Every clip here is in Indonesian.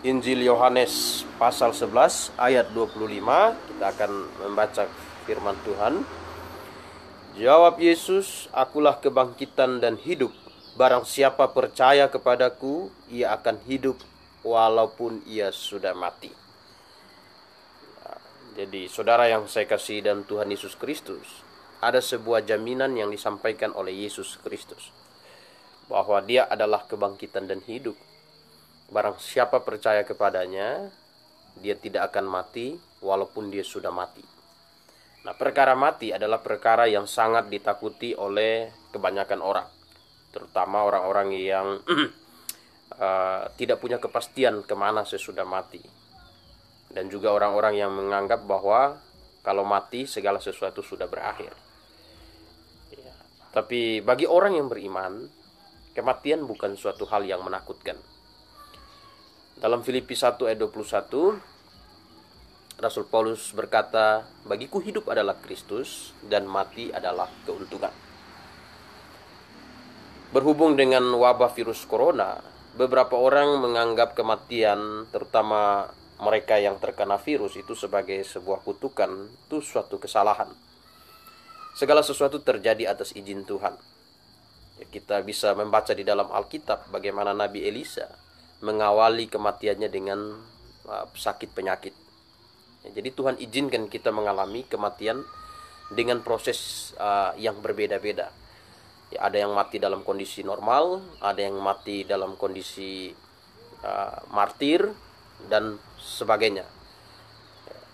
Injil Yohanes pasal 11 ayat 25. Kita akan membaca firman Tuhan. Jawab Yesus, "Akulah kebangkitan dan hidup. Barang siapa percaya kepadaku, ia akan hidup walaupun ia sudah mati." Jadi saudara yang saya kasih dan Tuhan Yesus Kristus, ada sebuah jaminan yang disampaikan oleh Yesus Kristus, bahwa dia adalah kebangkitan dan hidup. Barang siapa percaya kepadanya, dia tidak akan mati walaupun dia sudah mati. Nah, perkara mati adalah perkara yang sangat ditakuti oleh kebanyakan orang, terutama orang-orang yang tidak punya kepastian kemana sesudah mati. Dan juga orang-orang yang menganggap bahwa kalau mati segala sesuatu sudah berakhir. Ya. Tapi bagi orang yang beriman, kematian bukan suatu hal yang menakutkan. Dalam Filipi 1 ayat 21, Rasul Paulus berkata, "Bagiku hidup adalah Kristus dan mati adalah keuntungan." Berhubung dengan wabah virus corona, beberapa orang menganggap kematian, terutama mereka yang terkena virus, itu sebagai sebuah kutukan, itu suatu kesalahan. Segala sesuatu terjadi atas izin Tuhan. Ya, kita bisa membaca di dalam Alkitab bagaimana Nabi Elisa mengawali kematiannya dengan sakit penyakit. Ya, jadi Tuhan izinkan kita mengalami kematian dengan proses yang berbeda-beda. Ya, ada yang mati dalam kondisi normal, ada yang mati dalam kondisi martir, dan sebagainya.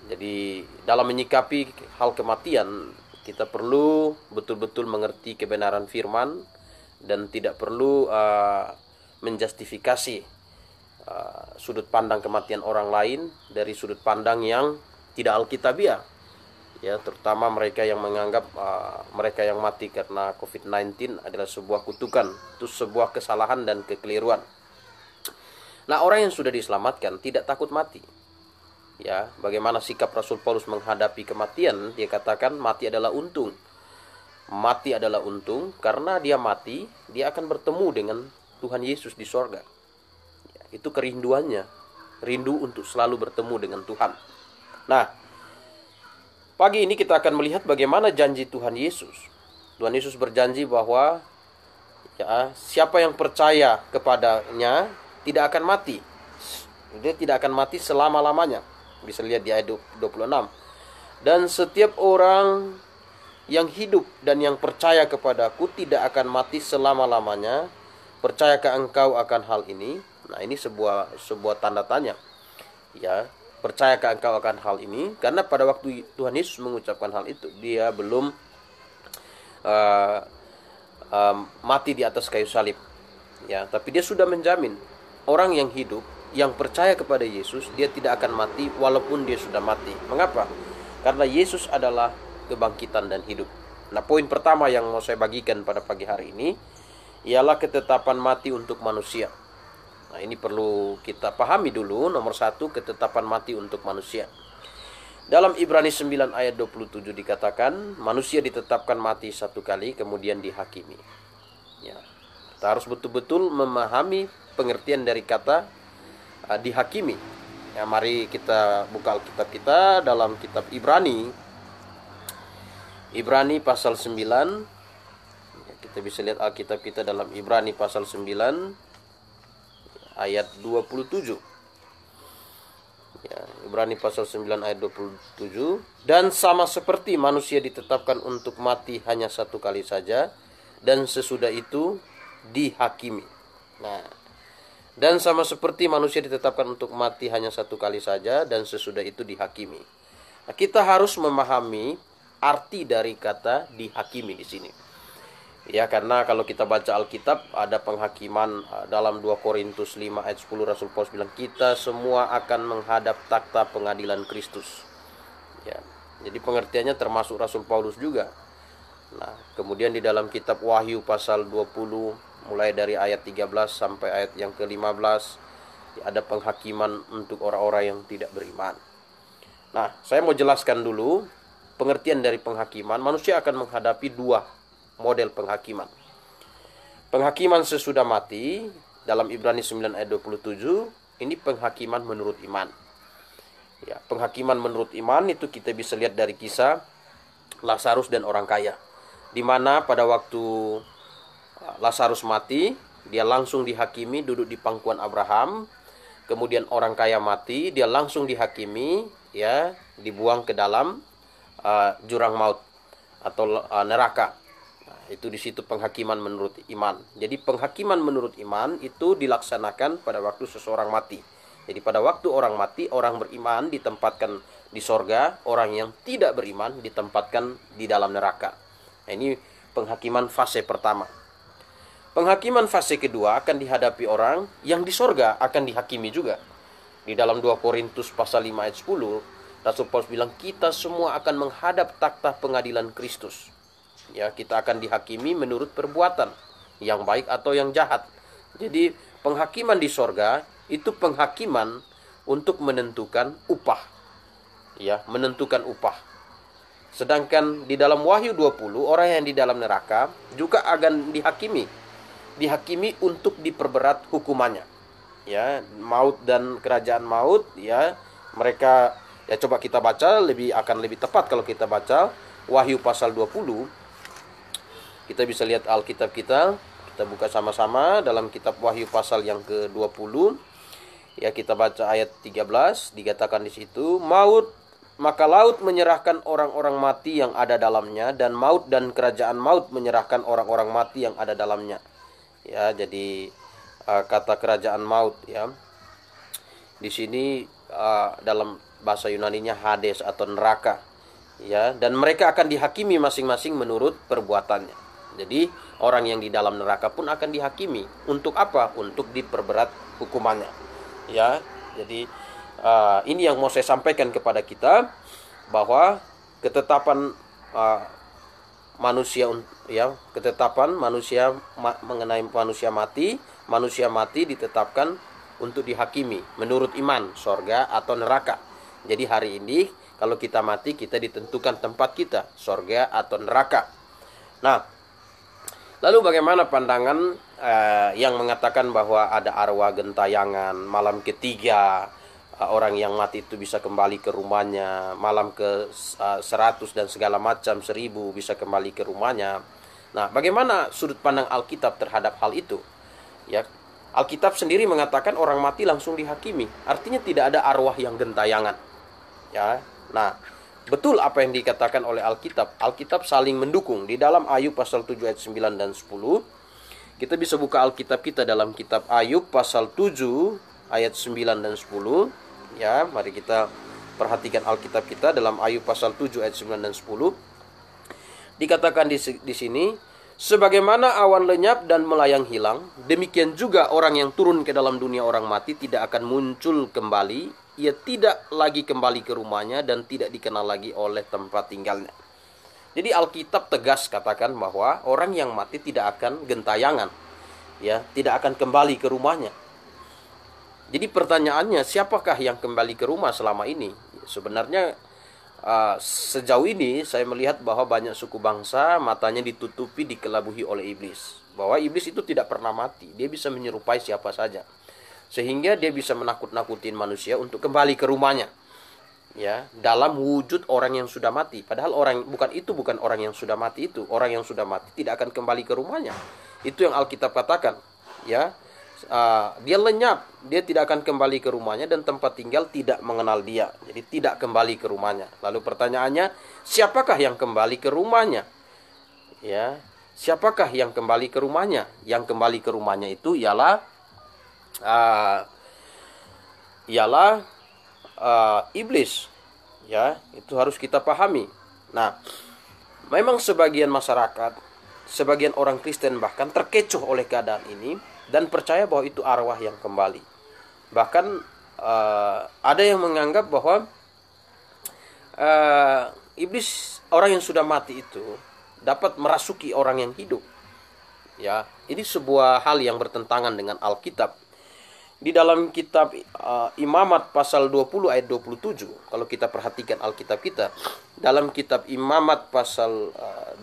Jadi dalam menyikapi hal kematian, kita perlu betul-betul mengerti kebenaran firman dan tidak perlu menjustifikasi sudut pandang kematian orang lain dari sudut pandang yang tidak alkitabiah. Ya, terutama mereka yang menganggap mereka yang mati karena COVID-19 adalah sebuah kutukan, itu sebuah kesalahan dan kekeliruan. Nah, orang yang sudah diselamatkan tidak takut mati. Ya, bagaimana sikap Rasul Paulus menghadapi kematian? Dia katakan mati adalah untung. Mati adalah untung karena dia mati, dia akan bertemu dengan Tuhan Yesus di sorga. Ya, itu kerinduannya, rindu untuk selalu bertemu dengan Tuhan. Nah, pagi ini kita akan melihat bagaimana janji Tuhan Yesus. Tuhan Yesus berjanji bahwa ya, siapa yang percaya kepadanya tidak akan mati. Dia tidak akan mati selama-lamanya. Bisa lihat di ayat 26. Dan setiap orang yang hidup dan yang percaya kepadaku tidak akan mati selama-lamanya. Percayakah engkau akan hal ini? Nah, ini sebuah tanda tanya. Ya, percayakah engkau akan hal ini? Karena pada waktu Tuhan Yesus mengucapkan hal itu, dia belum mati di atas kayu salib. Ya, tapi dia sudah menjamin orang yang hidup, yang percaya kepada Yesus, dia tidak akan mati walaupun dia sudah mati. Mengapa? Karena Yesus adalah kebangkitan dan hidup. Nah, poin pertama yang mau saya bagikan pada pagi hari ini ialah ketetapan mati untuk manusia. Nah, ini perlu kita pahami dulu. Nomor satu, ketetapan mati untuk manusia. Dalam Ibrani 9 ayat 27 dikatakan, manusia ditetapkan mati satu kali, kemudian dihakimi. Ya, kita harus betul-betul memahami pengertian dari kata dihakimi. Ya, mari kita buka Alkitab kita dalam kitab Ibrani. Ibrani pasal 9. Ya, kita bisa lihat Alkitab kita dalam Ibrani pasal 9 ayat 27. Ya, Ibrani pasal 9 ayat 27. Dan sama seperti manusia ditetapkan untuk mati hanya satu kali saja, dan sesudah itu dihakimi. Nah, dan sama seperti manusia ditetapkan untuk mati hanya satu kali saja, dan sesudah itu dihakimi. Nah, kita harus memahami arti dari kata dihakimi di sini. Ya, karena kalau kita baca Alkitab ada penghakiman dalam 2 Korintus 5 ayat 10, Rasul Paulus bilang kita semua akan menghadap takhta pengadilan Kristus. Ya, jadi pengertiannya termasuk Rasul Paulus juga. Nah, kemudian di dalam kitab Wahyu pasal 20 mulai dari ayat 13 sampai ayat yang ke-15 ada penghakiman untuk orang-orang yang tidak beriman. Nah, saya mau jelaskan dulu pengertian dari penghakiman. Manusia akan menghadapi dua model penghakiman. Penghakiman sesudah mati dalam Ibrani 9 ayat 27, ini penghakiman menurut iman. Ya, penghakiman menurut iman itu kita bisa lihat dari kisah Lazarus dan orang kaya. Di mana pada waktu Lazarus mati, dia langsung dihakimi duduk di pangkuan Abraham. Kemudian orang kaya mati, dia langsung dihakimi, ya, dibuang ke dalam jurang maut atau neraka. Nah, itu di situ penghakiman menurut iman. Jadi penghakiman menurut iman itu dilaksanakan pada waktu seseorang mati. Jadi pada waktu orang mati, orang beriman ditempatkan di sorga, orang yang tidak beriman ditempatkan di dalam neraka. Nah, ini penghakiman fase pertama. Penghakiman fase kedua akan dihadapi orang yang di sorga akan dihakimi juga. Di dalam 2 Korintus pasal 5 ayat 10, Rasul Paulus bilang kita semua akan menghadap takhta pengadilan Kristus. Ya, kita akan dihakimi menurut perbuatan yang baik atau yang jahat. Jadi penghakiman di sorga itu penghakiman untuk menentukan upah. Ya, menentukan upah. Sedangkan di dalam Wahyu 20, orang yang di dalam neraka juga akan dihakimi untuk diperberat hukumannya. Ya, maut dan kerajaan maut, ya, mereka, ya, coba kita baca akan lebih tepat kalau kita baca Wahyu pasal 20. Kita bisa lihat Alkitab kita buka sama-sama dalam kitab Wahyu pasal yang ke-20. Ya, kita baca ayat 13, dikatakan di situ, maka laut menyerahkan orang-orang mati yang ada dalamnya, dan maut dan kerajaan maut menyerahkan orang-orang mati yang ada dalamnya. Ya, jadi kata kerajaan maut, ya, di sini dalam bahasa Yunaninya Hades atau neraka, ya, dan mereka akan dihakimi masing-masing menurut perbuatannya. Jadi orang yang di dalam neraka pun akan dihakimi. Untuk apa? Untuk diperberat hukumannya. Ya, jadi ini yang mau saya sampaikan kepada kita, bahwa ketetapan manusia, ya, ketetapan manusia mengenai manusia mati ditetapkan untuk dihakimi menurut iman, sorga atau neraka. Jadi hari ini kalau kita mati, kita ditentukan tempat kita, sorga atau neraka. Nah, lalu bagaimana pandangan yang mengatakan bahwa ada arwah gentayangan, malam ketiga orang yang mati itu bisa kembali ke rumahnya, malam ke 100 dan segala macam 1000 bisa kembali ke rumahnya. Nah, bagaimana sudut pandang Alkitab terhadap hal itu? Ya, Alkitab sendiri mengatakan orang mati langsung dihakimi. Artinya tidak ada arwah yang gentayangan. Ya. Nah, betul apa yang dikatakan oleh Alkitab. Alkitab saling mendukung. Di dalam Ayub pasal 7 ayat 9 dan 10, kita bisa buka Alkitab kita dalam kitab Ayub pasal 7 ayat 9 dan 10. Ya, mari kita perhatikan Alkitab kita dalam Ayub pasal 7 ayat 9 dan 10. Dikatakan di sini, sebagaimana awan lenyap dan melayang hilang, demikian juga orang yang turun ke dalam dunia orang mati tidak akan muncul kembali. Ia tidak lagi kembali ke rumahnya dan tidak dikenal lagi oleh tempat tinggalnya. Jadi Alkitab tegas katakan bahwa orang yang mati tidak akan gentayangan, ya, tidak akan kembali ke rumahnya. Jadi pertanyaannya, siapakah yang kembali ke rumah selama ini? Sebenarnya sejauh ini saya melihat bahwa banyak suku bangsa matanya ditutupi, dikelabuhi oleh iblis. Bahwa iblis itu tidak pernah mati, dia bisa menyerupai siapa saja, sehingga dia bisa menakut-nakutin manusia untuk kembali ke rumahnya, ya, dalam wujud orang yang sudah mati. Padahal bukan orang yang sudah mati itu. Orang yang sudah mati tidak akan kembali ke rumahnya. Itu yang Alkitab katakan, ya. Dia lenyap, dia tidak akan kembali ke rumahnya, dan tempat tinggal tidak mengenal dia. Jadi tidak kembali ke rumahnya. Lalu pertanyaannya, siapakah yang kembali ke rumahnya? Ya, siapakah yang kembali ke rumahnya? Yang kembali ke rumahnya itu ialah iblis. Ya, itu harus kita pahami. Nah, memang sebagian masyarakat, sebagian orang Kristen bahkan terkecoh oleh keadaan ini dan percaya bahwa itu arwah yang kembali. Bahkan ada yang menganggap bahwa iblis, orang yang sudah mati itu dapat merasuki orang yang hidup. Ya, ini sebuah hal yang bertentangan dengan Alkitab. Di dalam kitab Imamat pasal 20 ayat 27, kalau kita perhatikan Alkitab kita, dalam kitab Imamat pasal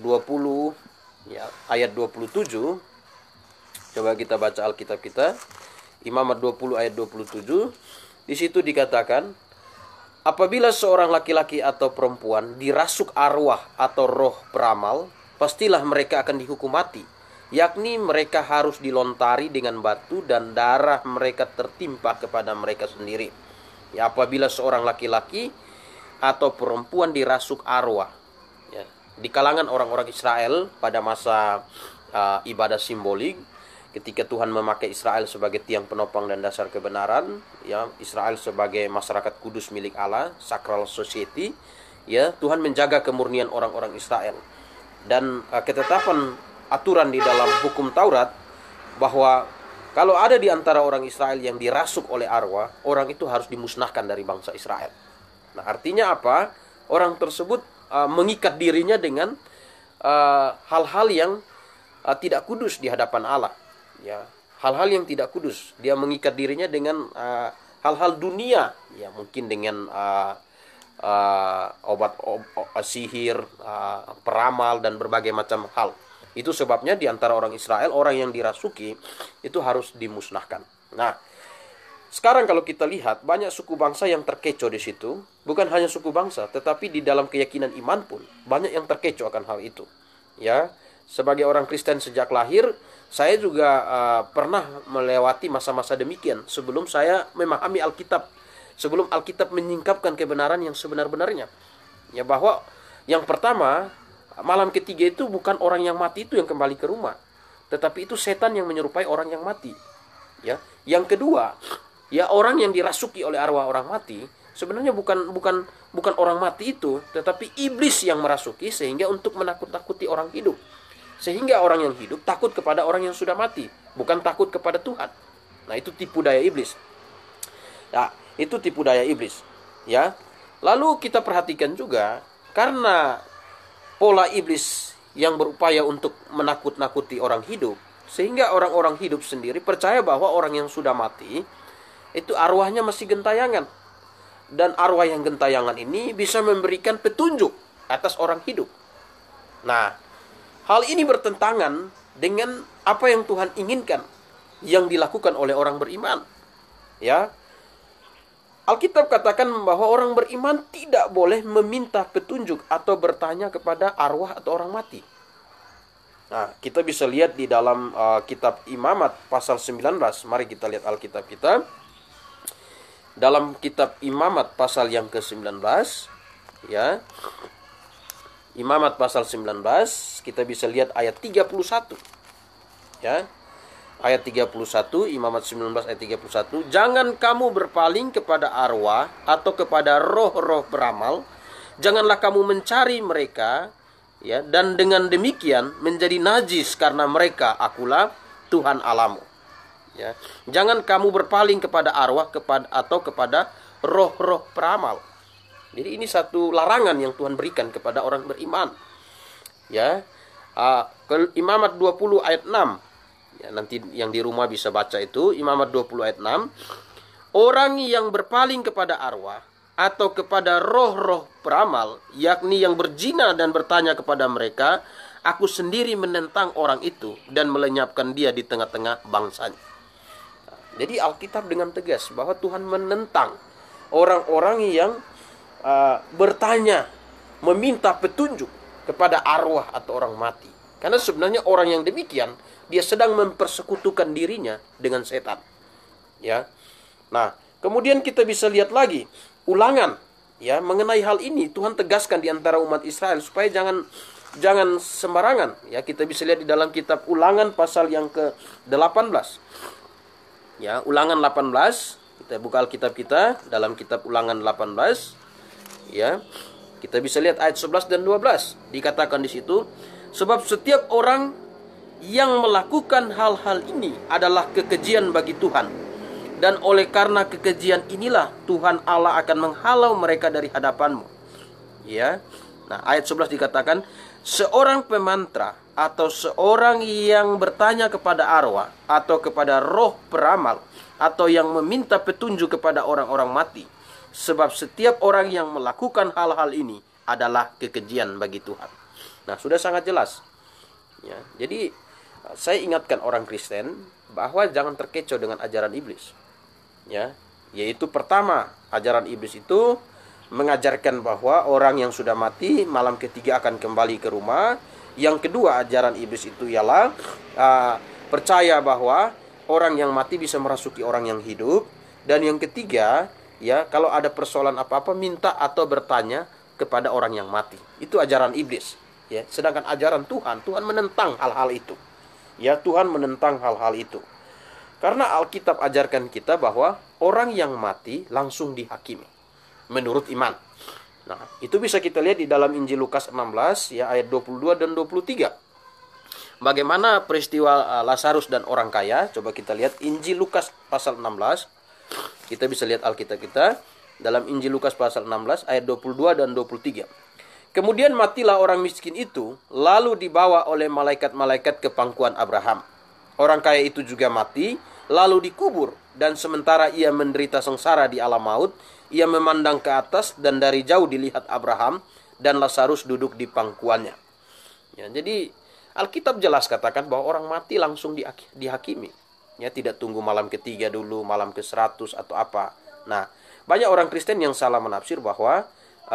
20, ya, ayat 27, Coba kita baca Alkitab kita. Imamat 20 ayat 27. Di situ dikatakan, apabila seorang laki-laki atau perempuan dirasuk arwah atau roh peramal, pastilah mereka akan dihukum mati, yakni mereka harus dilontari dengan batu dan darah mereka tertimpa kepada mereka sendiri. Ya, apabila seorang laki-laki atau perempuan dirasuk arwah, ya, di kalangan orang-orang Israel pada masa ibadah simbolik, ketika Tuhan memakai Israel sebagai tiang penopang dan dasar kebenaran, ya, Israel sebagai masyarakat kudus milik Allah, sacral society, ya, Tuhan menjaga kemurnian orang-orang Israel. Dan ketetapan aturan di dalam hukum Taurat bahwa kalau ada di antara orang Israel yang dirasuk oleh arwah, orang itu harus dimusnahkan dari bangsa Israel. Nah, artinya apa? Orang tersebut mengikat dirinya dengan hal-hal yang tidak kudus di hadapan Allah. Ya, hal-hal yang tidak kudus. Dia mengikat dirinya dengan hal-hal dunia, ya, mungkin dengan sihir, peramal dan berbagai macam hal. Itu sebabnya di antara orang Israel, orang yang dirasuki itu harus dimusnahkan. Nah, sekarang kalau kita lihat banyak suku bangsa yang terkecoh di situ, bukan hanya suku bangsa, tetapi di dalam keyakinan iman pun banyak yang terkecoh akan hal itu. Ya, sebagai orang Kristen sejak lahir, saya juga pernah melewati masa-masa demikian sebelum saya memahami Alkitab, sebelum Alkitab menyingkapkan kebenaran yang sebenar-benarnya. Ya, bahwa yang pertama, malam ketiga itu bukan orang yang mati itu yang kembali ke rumah, tetapi itu setan yang menyerupai orang yang mati. Ya, yang kedua, ya, orang yang dirasuki oleh arwah orang mati sebenarnya bukan orang mati itu, tetapi iblis yang merasuki sehingga untuk menakut-nakuti orang hidup. Sehingga orang yang hidup takut kepada orang yang sudah mati, bukan takut kepada Tuhan. Nah, itu tipu daya iblis. Nah, itu tipu daya iblis. Ya. Lalu kita perhatikan juga, karena pola iblis yang berupaya untuk menakut-nakuti orang hidup, sehingga orang-orang hidup sendiri percaya bahwa orang yang sudah mati itu arwahnya masih gentayangan. Dan arwah yang gentayangan ini bisa memberikan petunjuk atas orang hidup. Nah, hal ini bertentangan dengan apa yang Tuhan inginkan yang dilakukan oleh orang beriman. Ya. Alkitab katakan bahwa orang beriman tidak boleh meminta petunjuk atau bertanya kepada arwah atau orang mati. Nah, kita bisa lihat di dalam kitab Imamat pasal 19. Mari kita lihat Alkitab kita. Dalam kitab Imamat pasal yang ke-19, ya. Imamat pasal 19, kita bisa lihat ayat 31. Ya. Ayat 31, Imamat 19 ayat 31. Jangan kamu berpaling kepada arwah atau kepada roh-roh beramal. Janganlah kamu mencari mereka, ya, dan dengan demikian menjadi najis karena mereka akulah Tuhan Allahmu. Ya. Jangan kamu berpaling kepada arwah atau kepada roh-roh beramal. Jadi ini satu larangan yang Tuhan berikan kepada orang beriman. Ya. Imamat 20 ayat 6. Ya, nanti yang di rumah bisa baca itu. Imamat 20 ayat 6. Orang yang berpaling kepada arwah atau kepada roh-roh beramal, yakni yang berzina dan bertanya kepada mereka, aku sendiri menentang orang itu dan melenyapkan dia di tengah-tengah bangsanya. Jadi Alkitab dengan tegas bahwa Tuhan menentang orang-orang yang bertanya, meminta petunjuk kepada arwah atau orang mati. Karena sebenarnya orang yang demikian, dia sedang mempersekutukan dirinya dengan setan. Ya. Nah, kemudian kita bisa lihat lagi Ulangan, ya, mengenai hal ini Tuhan tegaskan di antara umat Israel supaya jangan sembarangan. Ya, kita bisa lihat di dalam kitab Ulangan pasal yang ke-18. Ya, Ulangan 18, kita buka Alkitab kita dalam kitab Ulangan 18. Ya. Kita bisa lihat ayat 11 dan 12. Dikatakan di situ, sebab setiap orang yang melakukan hal-hal ini adalah kekejian bagi Tuhan. Dan oleh karena kekejian inilah Tuhan Allah akan menghalau mereka dari hadapanmu. Ya. Nah, ayat 11 dikatakan, seorang pemantra atau seorang yang bertanya kepada arwah atau kepada roh peramal atau yang meminta petunjuk kepada orang-orang mati. Sebab setiap orang yang melakukan hal-hal ini adalah kekejian bagi Tuhan. Nah, sudah sangat jelas. Ya, jadi Saya ingatkan orang Kristen bahwa jangan terkecoh dengan ajaran iblis. Ya, yaitu pertama, ajaran iblis itu mengajarkan bahwa orang yang sudah mati malam ketiga akan kembali ke rumah. Yang kedua, ajaran iblis itu ialah percaya bahwa orang yang mati bisa merasuki orang yang hidup. Dan yang ketiga, ya, kalau ada persoalan apa-apa minta atau bertanya kepada orang yang mati. Itu ajaran iblis, ya. Sedangkan ajaran Tuhan, Tuhan menentang hal-hal itu. Ya, Tuhan menentang hal-hal itu. Karena Alkitab ajarkan kita bahwa orang yang mati langsung dihakimi menurut iman. Nah, itu bisa kita lihat di dalam Injil Lukas 16 ya, ayat 22 dan 23. Bagaimana peristiwa Lazarus dan orang kaya? Coba kita lihat Injil Lukas pasal 16. Kita bisa lihat Alkitab kita dalam Injil Lukas pasal 16 ayat 22 dan 23. Kemudian matilah orang miskin itu, lalu dibawa oleh malaikat-malaikat ke pangkuan Abraham. Orang kaya itu juga mati, lalu dikubur. Dan sementara ia menderita sengsara di alam maut, ia memandang ke atas dan dari jauh dilihat Abraham dan Lazarus duduk di pangkuannya. Ya, jadi Alkitab jelas katakan bahwa orang mati langsung dihakimi. Ya, tidak tunggu malam ketiga dulu, malam ke-100 atau apa. Nah, banyak orang Kristen yang salah menafsir bahwa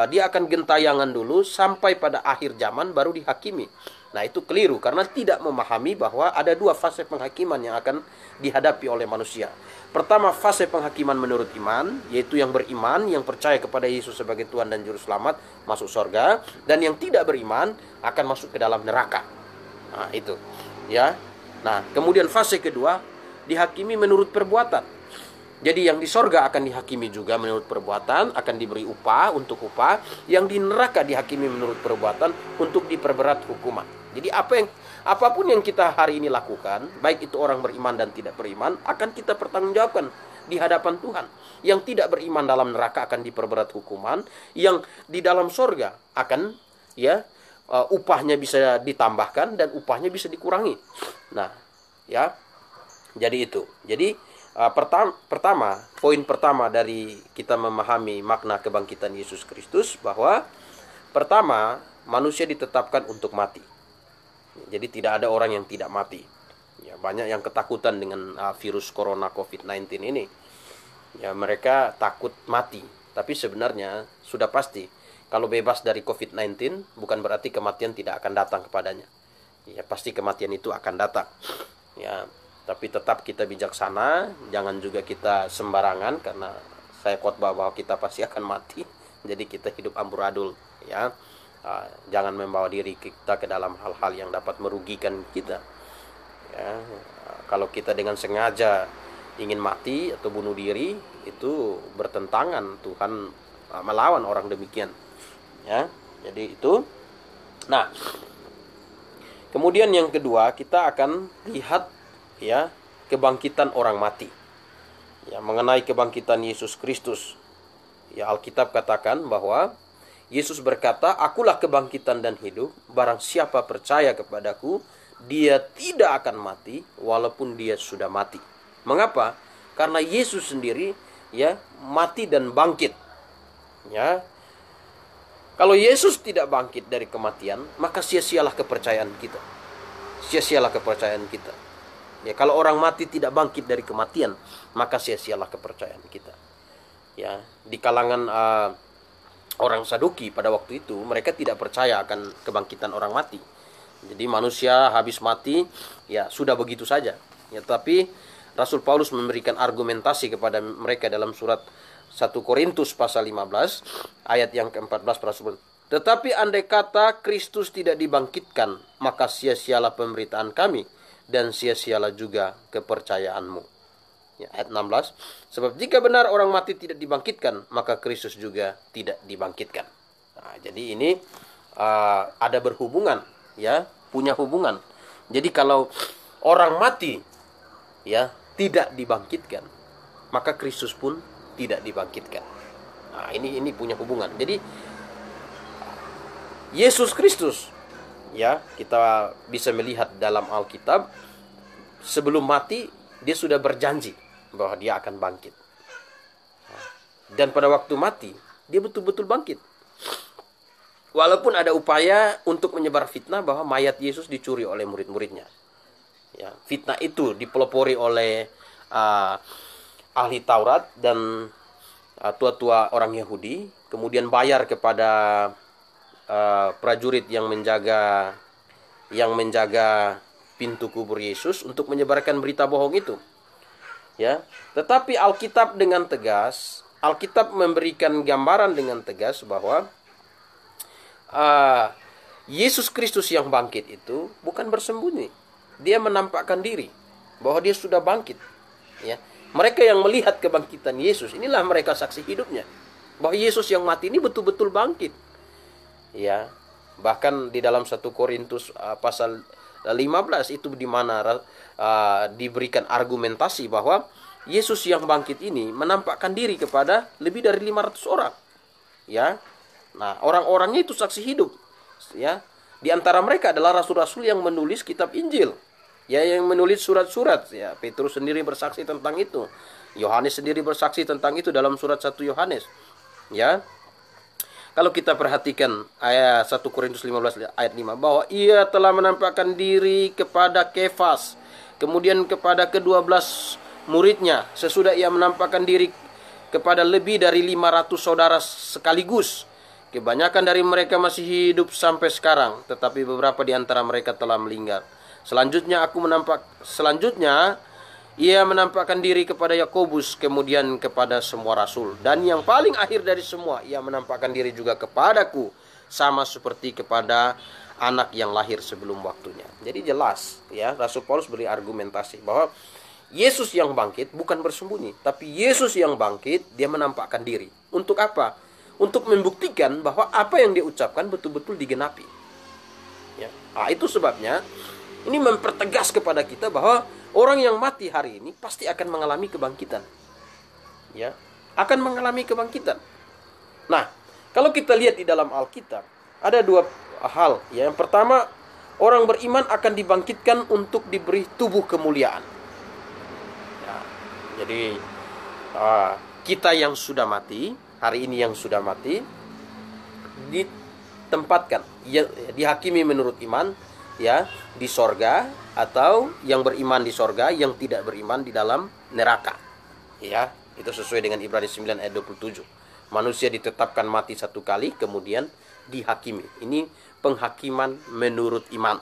dia akan gentayangan dulu sampai pada akhir zaman baru dihakimi. Nah, itu keliru karena tidak memahami bahwa ada dua fase penghakiman yang akan dihadapi oleh manusia. Pertama, fase penghakiman menurut iman, yaitu yang beriman, yang percaya kepada Yesus sebagai Tuhan dan Juru Selamat, masuk surga. Dan yang tidak beriman akan masuk ke dalam neraka. Nah, itu. Ya. Nah, kemudian fase kedua, dihakimi menurut perbuatan. Jadi yang di sorga akan dihakimi juga menurut perbuatan, akan diberi upah untuk upah. Yang di neraka dihakimi menurut perbuatan untuk diperberat hukuman. Jadi apapun yang kita hari ini lakukan, baik itu orang beriman dan tidak beriman, akan kita pertanggungjawabkan di hadapan Tuhan. Yang tidak beriman dalam neraka akan diperberat hukuman, yang di dalam sorga akan upahnya bisa ditambahkan dan upahnya bisa dikurangi. Nah, ya. Jadi itu. Jadi poin pertama dari kita memahami makna kebangkitan Yesus Kristus bahwa pertama, manusia ditetapkan untuk mati. Jadi tidak ada orang yang tidak mati. Ya, banyak yang ketakutan dengan virus corona COVID-19 ini. Ya, mereka takut mati, tapi sebenarnya sudah pasti kalau bebas dari COVID-19 bukan berarti kematian tidak akan datang kepadanya. Ya, pasti kematian itu akan datang. Ya, tapi tetap kita bijaksana, jangan juga kita sembarangan karena saya khotbah bahwa kita pasti akan mati. Jadi kita hidup amburadul, ya. Jangan membawa diri kita ke dalam hal-hal yang dapat merugikan kita. Ya, kalau kita dengan sengaja ingin mati atau bunuh diri, itu bertentangan. Tuhan melawan orang demikian. Ya, jadi itu. Nah, kemudian yang kedua kita akan lihat ya kebangkitan orang mati. Ya, mengenai kebangkitan Yesus Kristus. Ya, Alkitab katakan bahwa Yesus berkata, "Akulah kebangkitan dan hidup, barang siapa percaya kepadaku, dia tidak akan mati walaupun dia sudah mati." Mengapa? Karena Yesus sendiri ya mati dan bangkit. Ya. Kalau Yesus tidak bangkit dari kematian, maka sia-sialah kepercayaan kita. Sia-sialah kepercayaan kita. Ya, kalau orang mati tidak bangkit dari kematian, maka sia-sialah kepercayaan kita. Ya, di kalangan orang Saduki pada waktu itu, mereka tidak percaya akan kebangkitan orang mati. Jadi manusia habis mati, ya sudah begitu saja. Ya, tapi Rasul Paulus memberikan argumentasi kepada mereka dalam surat 1 Korintus pasal 15 ayat yang ke-14 Rasul. Tetapi andai kata Kristus tidak dibangkitkan, maka sia-sialah pemberitaan kami dan sia-sialah juga kepercayaanmu. Ya, ayat 16. Sebab jika benar orang mati tidak dibangkitkan, maka Kristus juga tidak dibangkitkan. Nah, jadi ini ada berhubungan, ya, punya hubungan. Jadi kalau orang mati, ya, tidak dibangkitkan, maka Kristus pun tidak dibangkitkan. Nah, ini punya hubungan. Jadi Yesus Kristus, ya, kita bisa melihat dalam Alkitab sebelum mati dia sudah berjanji bahwa dia akan bangkit. Dan pada waktu mati dia betul-betul bangkit. Walaupun ada upaya untuk menyebar fitnah bahwa mayat Yesus dicuri oleh murid-muridnya. Ya, fitnah itu dipelopori oleh ahli Taurat dan tua-tua orang Yahudi, kemudian bayar kepada prajurit yang menjaga pintu kubur Yesus untuk menyebarkan berita bohong itu. Ya, tetapi Alkitab memberikan gambaran dengan tegas bahwa Yesus Kristus yang bangkit itu bukan bersembunyi. Dia menampakkan diri bahwa dia sudah bangkit. Ya, mereka yang melihat kebangkitan Yesus, inilah mereka saksi hidupnya bahwa Yesus yang mati ini betul-betul bangkit. Ya, bahkan di dalam 1 Korintus pasal 15 itu di mana diberikan argumentasi bahwa Yesus yang bangkit ini menampakkan diri kepada lebih dari 500 orang. Ya. Nah, orang-orangnya itu saksi hidup. Ya. Di antara mereka adalah rasul-rasul yang menulis kitab Injil. Ya, yang menulis surat-surat. Ya, Petrus sendiri bersaksi tentang itu. Yohanes sendiri bersaksi tentang itu dalam surat 1 Yohanes. Ya. Kalau kita perhatikan ayat 1 Korintus 15 ayat 5 bahwa ia telah menampakkan diri kepada Kefas, kemudian kepada ke-12 muridnya, sesudah ia menampakkan diri kepada lebih dari 500 saudara sekaligus. Kebanyakan dari mereka masih hidup sampai sekarang, tetapi beberapa di antara mereka telah meninggal. Selanjutnya ia menampakkan diri kepada Yakobus, kemudian kepada semua rasul. Dan yang paling akhir dari semua, ia menampakkan diri juga kepadaku, sama seperti kepada anak yang lahir sebelum waktunya. Jadi jelas, ya, Rasul Paulus beri argumentasi bahwa Yesus yang bangkit bukan bersembunyi, tapi Yesus yang bangkit, dia menampakkan diri. Untuk apa? Untuk membuktikan bahwa apa yang dia ucapkan betul-betul digenapi. Ya. Nah, itu sebabnya ini mempertegas kepada kita bahwa orang yang mati hari ini pasti akan mengalami kebangkitan. Ya, akan mengalami kebangkitan. Nah, kalau kita lihat di dalam Alkitab, ada dua hal. Ya, yang pertama, orang beriman akan dibangkitkan untuk diberi tubuh kemuliaan. Ya, jadi kita yang sudah mati, hari ini yang sudah mati, ditempatkan, ya, dihakimi menurut iman, ya, di sorga, atau yang beriman di sorga, yang tidak beriman di dalam neraka. Ya, itu sesuai dengan Ibrani 9 ayat 27. Manusia ditetapkan mati satu kali, kemudian dihakimi. Ini penghakiman menurut iman.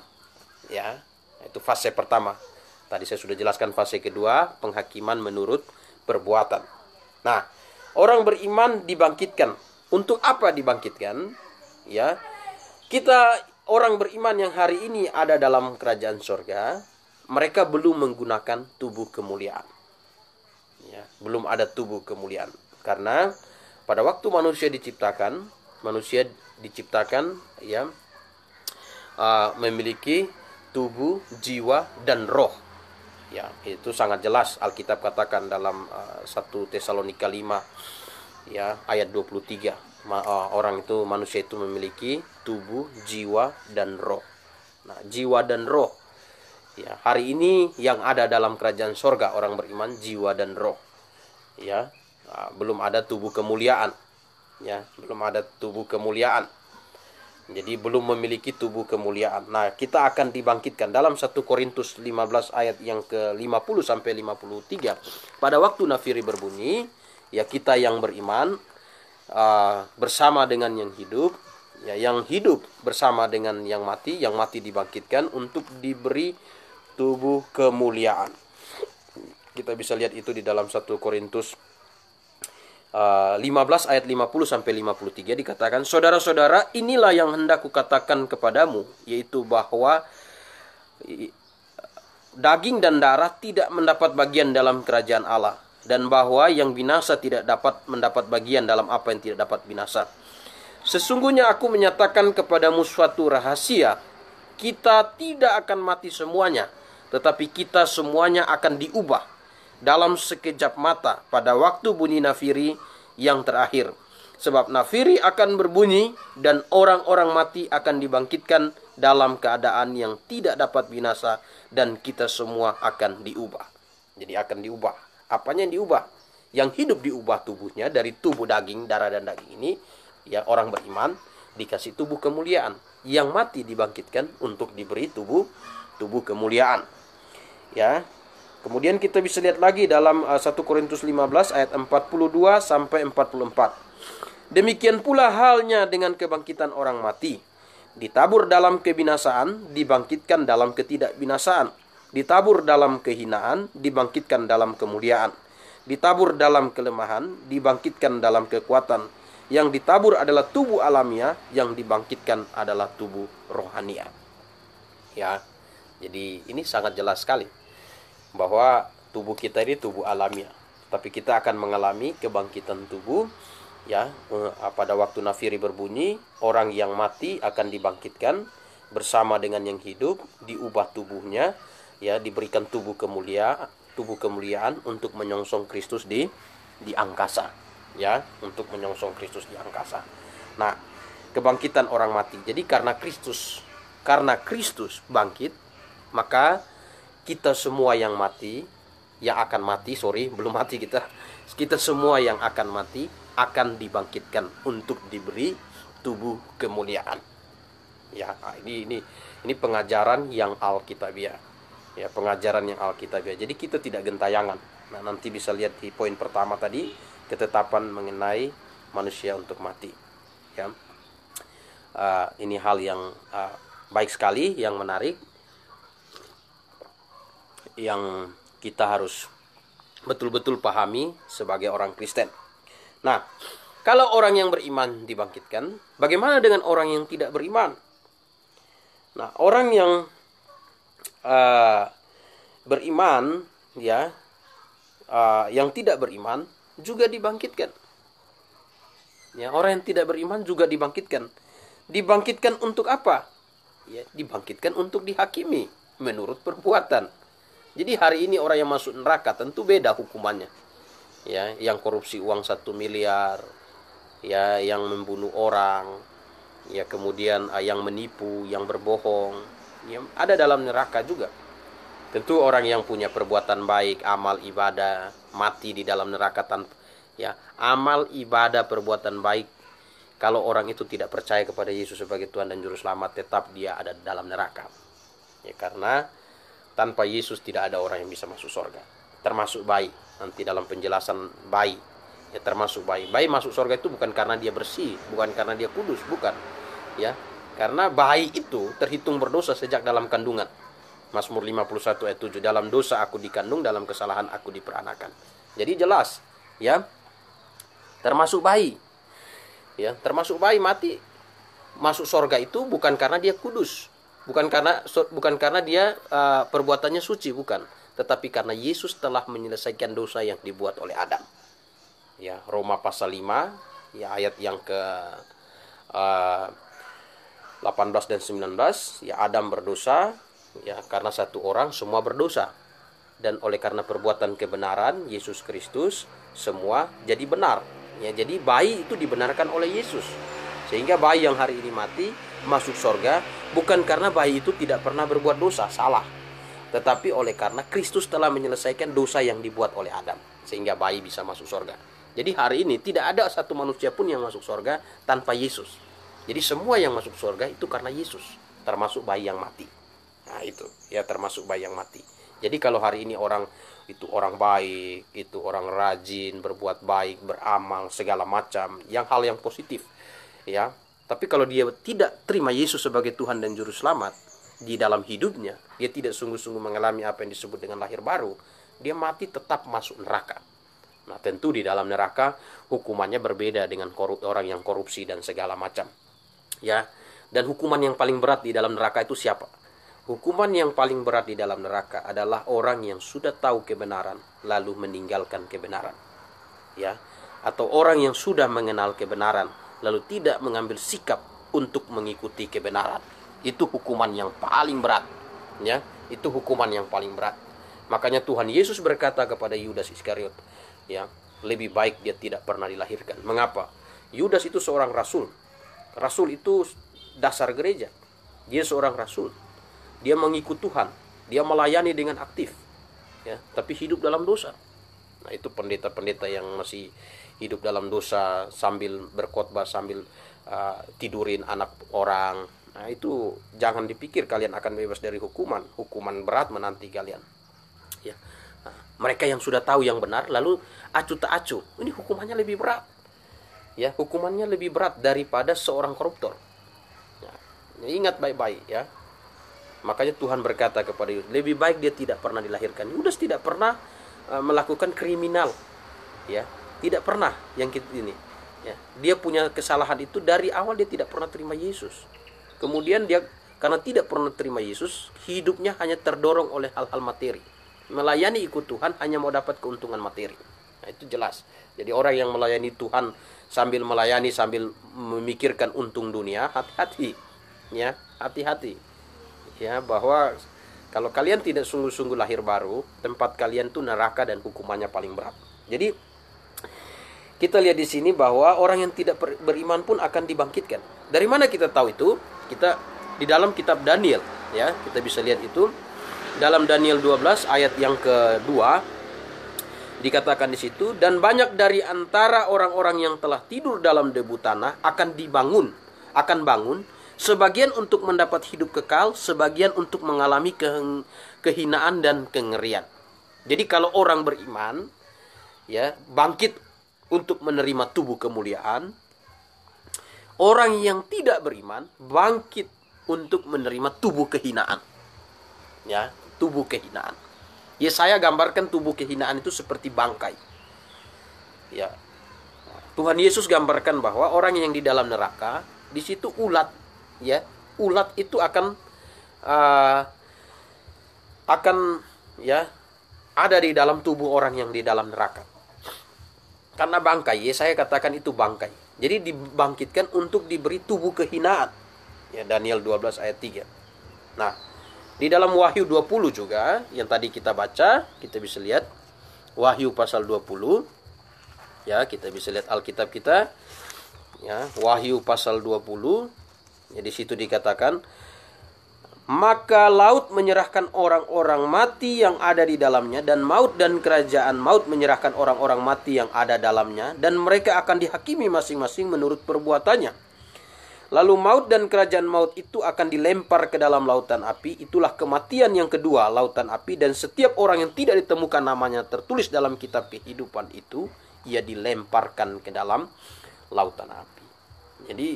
Ya, itu fase pertama. Tadi saya sudah jelaskan fase kedua, penghakiman menurut perbuatan. Nah, orang beriman dibangkitkan. Untuk apa dibangkitkan? Ya, kita orang beriman yang hari ini ada dalam kerajaan sorga, mereka belum menggunakan tubuh kemuliaan. Ya, belum ada tubuh kemuliaan. Karena pada waktu manusia diciptakan ya, memiliki tubuh, jiwa, dan roh. Ya, itu sangat jelas Alkitab katakan dalam 1 Tesalonika 5 ya, ayat 23. Manusia itu memiliki tubuh, jiwa, dan roh. Nah, jiwa dan roh, ya, hari ini yang ada dalam kerajaan sorga orang beriman jiwa dan roh. Ya, belum ada tubuh kemuliaan. Ya, belum ada tubuh kemuliaan. Jadi belum memiliki tubuh kemuliaan. Nah, kita akan dibangkitkan dalam 1 Korintus 15 ayat yang ke-50 sampai 53. Pada waktu nafiri berbunyi, ya, kita yang beriman bersama dengan yang hidup, ya, yang hidup bersama dengan yang mati dibangkitkan untuk diberi tubuh kemuliaan. Kita bisa lihat itu di dalam 1 Korintus 15 ayat 50 sampai 53 dikatakan, saudara-saudara, inilah yang hendak kukatakan kepadamu, yaitu bahwa daging dan darah tidak mendapat bagian dalam kerajaan Allah, dan bahwa yang binasa tidak dapat mendapat bagian dalam apa yang tidak dapat binasa. Sesungguhnya aku menyatakan kepadamu suatu rahasia, kita tidak akan mati semuanya, tetapi kita semuanya akan diubah dalam sekejap mata pada waktu bunyi nafiri yang terakhir. Sebab nafiri akan berbunyi dan orang-orang mati akan dibangkitkan dalam keadaan yang tidak dapat binasa, dan kita semua akan diubah. Jadi akan diubah. Apanya yang diubah? Yang hidup diubah tubuhnya dari tubuh daging, darah dan daging ini. Yang orang beriman dikasih tubuh kemuliaan. Yang mati dibangkitkan untuk diberi tubuh kemuliaan. Ya. Kemudian kita bisa lihat lagi dalam 1 Korintus 15 ayat 42 sampai 44. Demikian pula halnya dengan kebangkitan orang mati. Ditabur dalam kebinasaan, dibangkitkan dalam ketidakbinasaan. Ditabur dalam kehinaan, dibangkitkan dalam kemuliaan. Ditabur dalam kelemahan, dibangkitkan dalam kekuatan. Yang ditabur adalah tubuh alamiah, yang dibangkitkan adalah tubuh rohania. Ya. Jadi ini sangat jelas sekali bahwa tubuh kita ini tubuh alamiah, tapi kita akan mengalami kebangkitan tubuh. Ya, pada waktu nafiri berbunyi, orang yang mati akan dibangkitkan bersama dengan yang hidup, diubah tubuhnya, ya, diberikan tubuh kemuliaan untuk menyongsong Kristus di angkasa, ya, untuk menyongsong Kristus di angkasa. Nah, kebangkitan orang mati. Jadi karena Kristus bangkit, maka kita semua yang akan mati, belum mati kita semua yang akan mati akan dibangkitkan untuk diberi tubuh kemuliaan. Ya, ini pengajaran yang alkitabiah. Ya, pengajaran yang alkitabiah. Jadi kita tidak gentayangan. Nah, nanti bisa lihat di poin pertama tadi, ketetapan mengenai manusia untuk mati. Ya. Ini hal yang baik sekali, yang menarik, yang kita harus betul-betul pahami sebagai orang Kristen. Nah, kalau orang yang beriman dibangkitkan, bagaimana dengan orang yang tidak beriman? Nah, orang yang beriman, ya, yang tidak beriman juga dibangkitkan. Ya, orang yang tidak beriman juga dibangkitkan. Dibangkitkan untuk apa? Ya, dibangkitkan untuk dihakimi menurut perbuatan. Jadi hari ini orang yang masuk neraka tentu beda hukumannya. Ya, yang korupsi uang 1 miliar, ya, yang membunuh orang, ya, kemudian yang menipu, yang berbohong, ya, ada dalam neraka juga. Tentu orang yang punya perbuatan baik, amal ibadah, mati di dalam neraka tanpa, ya, amal ibadah perbuatan baik. Kalau orang itu tidak percaya kepada Yesus sebagai Tuhan dan Juru Selamat, tetap dia ada dalam neraka. Ya, karena tanpa Yesus tidak ada orang yang bisa masuk surga, termasuk bayi. Nanti dalam penjelasan bayi, ya, termasuk bayi. Bayi masuk surga itu bukan karena dia bersih, bukan karena dia kudus, bukan. Ya, karena bayi itu terhitung berdosa sejak dalam kandungan. Mazmur 51 ayat 7, dalam dosa aku dikandung, dalam kesalahan aku diperanakan. Jadi jelas, ya, termasuk bayi. Ya, termasuk bayi mati masuk surga itu bukan karena dia kudus, bukan karena dia perbuatannya suci, bukan, tetapi karena Yesus telah menyelesaikan dosa yang dibuat oleh Adam. Ya, Roma pasal 5, ya, ayat yang ke 18 dan 19, ya, Adam berdosa, ya, karena satu orang semua berdosa, dan oleh karena perbuatan kebenaran Yesus Kristus semua jadi benar. Ya, jadi bayi itu dibenarkan oleh Yesus, sehingga bayi yang hari ini mati masuk surga bukan karena bayi itu tidak pernah berbuat dosa, salah, tetapi oleh karena Kristus telah menyelesaikan dosa yang dibuat oleh Adam, sehingga bayi bisa masuk surga. Jadi hari ini tidak ada satu manusia pun yang masuk surga tanpa Yesus. Jadi semua yang masuk surga itu karena Yesus, termasuk bayi yang mati. Nah, itu, ya, termasuk bayi yang mati. Jadi kalau hari ini orang itu orang baik, itu orang rajin, berbuat baik, beramal, segala macam, hal yang positif, ya. Tapi kalau dia tidak terima Yesus sebagai Tuhan dan Juru Selamat di dalam hidupnya, dia tidak sungguh-sungguh mengalami apa yang disebut dengan lahir baru, dia mati tetap masuk neraka. Nah, tentu di dalam neraka hukumannya berbeda dengan orang yang korupsi dan segala macam. Ya, dan hukuman yang paling berat di dalam neraka itu siapa? Hukuman yang paling berat di dalam neraka adalah orang yang sudah tahu kebenaran lalu meninggalkan kebenaran. Ya, atau orang yang sudah mengenal kebenaran lalu tidak mengambil sikap untuk mengikuti kebenaran. Itu hukuman yang paling berat. Ya, itu hukuman yang paling berat. Makanya Tuhan Yesus berkata kepada Yudas Iskariot, ya, lebih baik dia tidak pernah dilahirkan. Mengapa? Yudas itu seorang rasul. Rasul itu dasar gereja. Dia seorang rasul. Dia mengikut Tuhan, dia melayani dengan aktif, ya, tapi hidup dalam dosa. Nah, itu pendeta-pendeta yang masih hidup dalam dosa sambil berkhotbah, sambil tidurin anak orang. Nah, itu jangan dipikir kalian akan bebas dari hukuman. Hukuman berat menanti kalian. Ya. Nah, mereka yang sudah tahu yang benar lalu acuh tak acuh, ini hukumannya lebih berat. Ya, hukumannya lebih berat daripada seorang koruptor. Ya, ingat baik-baik ya. Makanya Tuhan berkata kepada Yudas, lebih baik dia tidak pernah dilahirkan. Yudas tidak pernah melakukan kriminal, ya, tidak pernah yang ini. Ya, dia punya kesalahan itu dari awal, dia tidak pernah terima Yesus. Kemudian dia karena tidak pernah terima Yesus, hidupnya hanya terdorong oleh hal-hal materi. Melayani ikut Tuhan hanya mau dapat keuntungan materi. Nah, itu jelas. Jadi orang yang melayani Tuhan sambil melayani sambil memikirkan untung dunia, hati-hati. Ya, hati-hati. Ya, bahwa kalau kalian tidak sungguh-sungguh lahir baru, tempat kalian tuh neraka dan hukumannya paling berat. Jadi kita lihat di sini bahwa orang yang tidak beriman pun akan dibangkitkan. Dari mana kita tahu itu? Kita di dalam kitab Daniel, ya, kita bisa lihat itu dalam Daniel 12 ayat yang kedua dikatakan di situ, dan banyak dari antara orang-orang yang telah tidur dalam debu tanah akan bangun, sebagian untuk mendapat hidup kekal, sebagian untuk mengalami kehinaan dan kengerian. Jadi kalau orang beriman, ya, bangkit untuk menerima tubuh kemuliaan. Orang yang tidak beriman bangkit untuk menerima tubuh kehinaan. Ya, tubuh kehinaan. Yesaya gambarkan tubuh kehinaan itu seperti bangkai. Ya. Tuhan Yesus gambarkan bahwa orang yang di dalam neraka, di situ ulat, ya. Ulat itu akan ya ada di dalam tubuh orang yang di dalam neraka. Karena bangkai, Yesaya katakan itu bangkai. Jadi dibangkitkan untuk diberi tubuh kehinaan. Ya, Daniel 12 ayat 3. Nah, di dalam Wahyu 20 juga yang tadi kita baca, kita bisa lihat Wahyu pasal 20. Ya, kita bisa lihat Alkitab kita. Ya, Wahyu pasal 20. Ya, di situ dikatakan, maka laut menyerahkan orang-orang mati yang ada di dalamnya, dan maut dan kerajaan maut menyerahkan orang-orang mati yang ada dalamnya, dan mereka akan dihakimi masing-masing menurut perbuatannya. Lalu maut dan kerajaan maut itu akan dilempar ke dalam lautan api. Itulah kematian yang kedua, lautan api. Dan setiap orang yang tidak ditemukan namanya tertulis dalam kitab kehidupan itu, ia dilemparkan ke dalam lautan api. Jadi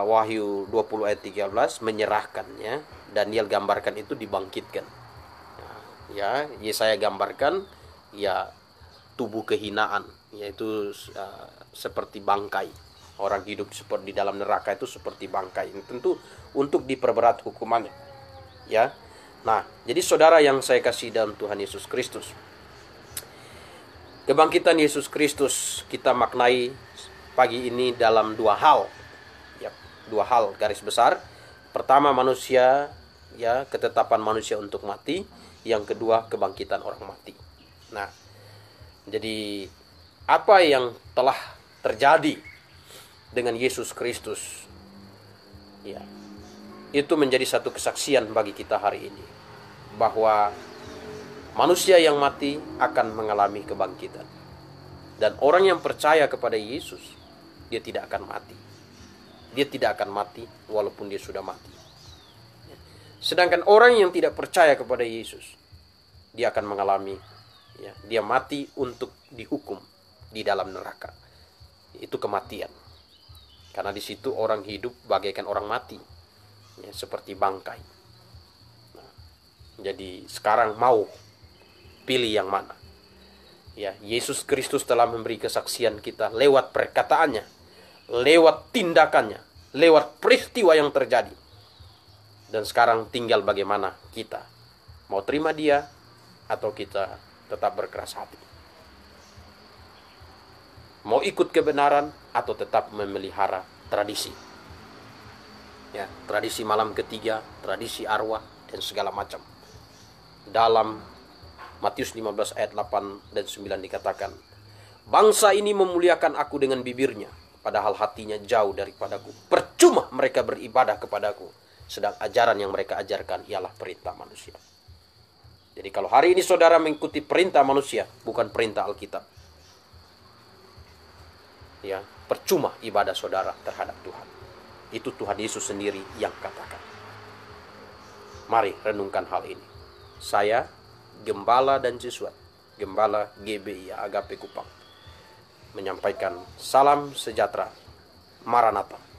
Wahyu 20 ayat 13 menyerahkannya. Daniel gambarkan itu dibangkitkan. Ya, Yesaya gambarkan ya tubuh kehinaan, yaitu seperti bangkai. Orang hidup seperti di dalam neraka itu seperti bangkai. Tentu untuk diperberat hukumannya. Ya. Nah, jadi saudara yang saya kasih dalam Tuhan Yesus Kristus, kebangkitan Yesus Kristus kita maknai pagi ini dalam dua hal. Dua hal garis besar. Pertama, manusia, ya, ketetapan manusia untuk mati. Yang kedua, kebangkitan orang mati. Nah, jadi apa yang telah terjadi dengan Yesus Kristus, ya, itu menjadi satu kesaksian bagi kita hari ini, bahwa manusia yang mati akan mengalami kebangkitan. Dan orang yang percaya kepada Yesus, dia tidak akan mati. Dia tidak akan mati walaupun dia sudah mati. Sedangkan orang yang tidak percaya kepada Yesus, dia akan mengalami, ya, dia mati untuk dihukum di dalam neraka. Itu kematian. Karena di situ orang hidup bagaikan orang mati, ya, seperti bangkai. Nah, jadi sekarang mau pilih yang mana? Ya, Yesus Kristus telah memberi kesaksian kita lewat perkataannya, lewat tindakannya, lewat peristiwa yang terjadi. Dan sekarang tinggal bagaimana kita mau terima dia atau kita tetap berkeras hati. Mau ikut kebenaran atau tetap memelihara tradisi. Ya, tradisi malam ketiga, tradisi arwah dan segala macam. Dalam Matius 15 ayat 8 dan 9 dikatakan, bangsa ini memuliakan aku dengan bibirnya, padahal hatinya jauh daripadaku. Percuma mereka beribadah kepadaku, sedang ajaran yang mereka ajarkan ialah perintah manusia. Jadi kalau hari ini saudara mengikuti perintah manusia, bukan perintah Alkitab, ya, percuma ibadah saudara terhadap Tuhan. Itu Tuhan Yesus sendiri yang katakan. Mari renungkan hal ini. Saya Gembala dan Jesuat, Gembala GBI Agape Kupang, menyampaikan salam sejahtera. Maranatha.